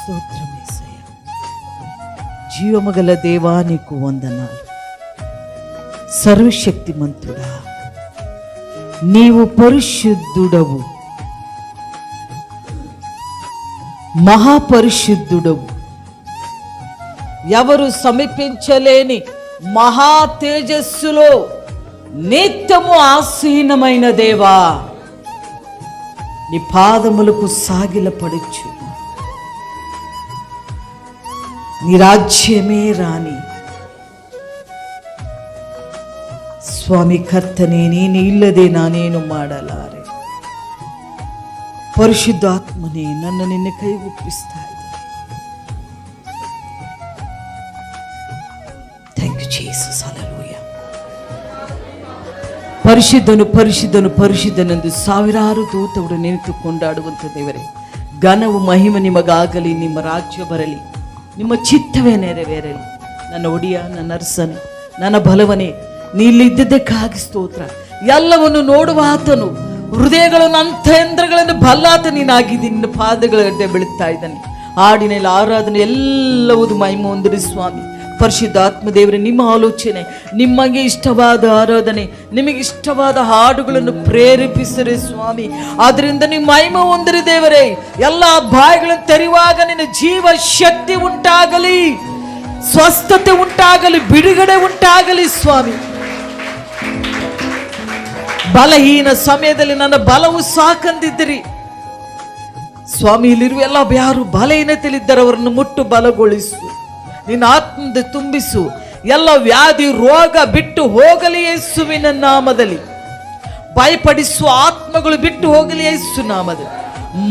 స్తోత్రం యేసయ్య. జీవమగల దేవా నీకు వందనాలు. సర్వశక్తిమంతుడా, నీవు పరిశుద్ధుడవు, మహాపరిశుద్ధుడవు, ఎవరు సమీపించలేని మహా తేజస్సులో నిత్యము ఆసీనమైన దేవా, నీ పాదములకు సాగిలపడుచు నీ రాజ్యమే రాని ಸ್ವಾಮಿ ಕರ್ತನೇ, ನೀನು ಇಲ್ಲದೆ ನಾನೇನು ಮಾಡಲಾರೆ. ಪರಿಶುದ್ಧಾತ್ಮನೇ, ನನ್ನ ನಿನ್ನ ಕೈಗೊಪ್ಪಿಸ್ತಾ ಇದ್ದೇನೆ. Thank you Jesus. ಹಲ್ಲೆಲೂಯಾ. ಪರಿಶುದ್ಧನು ಪರಿಶುದ್ಧನು ಪರಿಶುದ್ಧನೆಂದು ಸಾವಿರಾರು ದೂತರು ನಿಂತು ಕೊಂಡಾಡುವಂಥ ದೇವರೇ, ಘನವು ಮಹಿಮೆ ನಿಮಗಾಗಲಿ, ನಿಮ್ಮ ರಾಜ್ಯ ಬರಲಿ, ನಿಮ್ಮ ಚಿತ್ತವೇ ನೆರವೇರಲಿ. ನನ್ನ ಒಡೆಯ, ನನ್ನ ಅರಸನೇ, ನನ್ನ ಬಲವನೇ, ನೀ ಇಲ್ಲಿದ್ದಕ್ಕಾಗಿ ಸ್ತೋತ್ರ. ಎಲ್ಲವನ್ನು ನೋಡುವ ಆತನು, ಹೃದಯಗಳನ್ನು ಅಂತಯಂತ್ರಗಳನ್ನು ಬಲ್ಲಾತ ನೀನಾಗಿದ್ದೀನಿ. ನಿನ್ನ ಪಾದಗಳಡ್ಡೆ ಬೀಳುತ್ತಾ ಇದ್ದಾನೆ. ಹಾಡಿನಲ್ಲಿ ಆರಾಧನೆ ಎಲ್ಲವುದು ಮಹಿಮೆ ಹೊಂದಿರಿ ಸ್ವಾಮಿ. ಪರಿಶುದ್ಧಾತ್ಮ ದೇವರೇ, ನಿಮ್ಮ ಆಲೋಚನೆ, ನಿಮಗೆ ಇಷ್ಟವಾದ ಆರಾಧನೆ, ನಿಮಗೆ ಇಷ್ಟವಾದ ಹಾಡುಗಳನ್ನು ಪ್ರೇರೇಪಿಸಿರಿ ಸ್ವಾಮಿ. ಆದ್ರಿಂದ ನಿಮ್ಮ ಮಹಿಮೆ ಹೊಂದಿರಿ ದೇವರೇ. ಎಲ್ಲ ಬಾಯಿಗಳನ್ನು ತೆರೆಯುವಾಗ ನಿನ್ನ ಜೀವ ಶಕ್ತಿ ಉಂಟಾಗಲಿ, ಸ್ವಸ್ಥತೆ ಉಂಟಾಗಲಿ, ಬಿಡುಗಡೆ ಉಂಟಾಗಲಿ ಸ್ವಾಮಿ. ಬಲಹೀನ ಸಮಯದಲ್ಲಿ ನನ್ನ ಬಲವು ಸಾಕಂದಿದ್ದಿರಿ ಸ್ವಾಮಿ. ಇಲ್ಲಿರುವ ಎಲ್ಲ ಯಾರು ಬಲಹೀನತೆಯಲ್ಲಿದ್ದರೆ ಅವರನ್ನು ಮುಟ್ಟು ಬಲಗೊಳಿಸು, ನಿನ್ನ ಆತ್ಮದ ತುಂಬಿಸು. ಎಲ್ಲ ವ್ಯಾಧಿ ರೋಗ ಬಿಟ್ಟು ಹೋಗಲಿ ಯೇಸುವಿನ ನಾಮದಲ್ಲಿ. ಭಯಪಡಿಸುವ ಆತ್ಮಗಳು ಬಿಟ್ಟು ಹೋಗಲಿ ಯೇಸು ನಾಮದಲ್ಲಿ.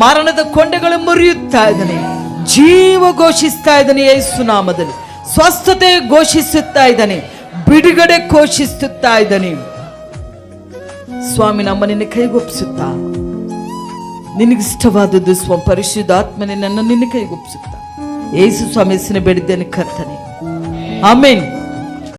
ಮರಣದ ಕೊಂಡೆಗಳು ಮುರಿಯುತ್ತಾ ಇದ್ದಾನೆ, ಜೀವ ಘೋಷಿಸ್ತಾ ಇದ್ದಾನೆ ಯೇಸು ನಾಮದಲ್ಲಿ. ಸ್ವಸ್ಥತೆ ಘೋಷಿಸುತ್ತಾ ಇದ್ದಾನೆ, ಬಿಡುಗಡೆ ಘೋಷಿಸುತ್ತಾ ಇದ್ದಾನೆ ಸ್ವಾಮಿ. ನಮ್ಮ ನಿನ್ನ ಕೈಗೊಪ್ಪಿಸುತ್ತಾ, ನಿನಗಿಷ್ಟವಾದದ್ದು ಪರಿಶುದ್ಧಾತ್ಮನೇ ನನ್ನ ನಿನ್ನ ಕೈಗೊಪ್ಪಿಸುತ್ತಾ ಯೇಸು ಸ್ವಾಮಿ ಹೆಸರಿನ ಬೇಡಿದ್ದೇನೆ ಕರ್ತನೆ. ಆಮೆನ್.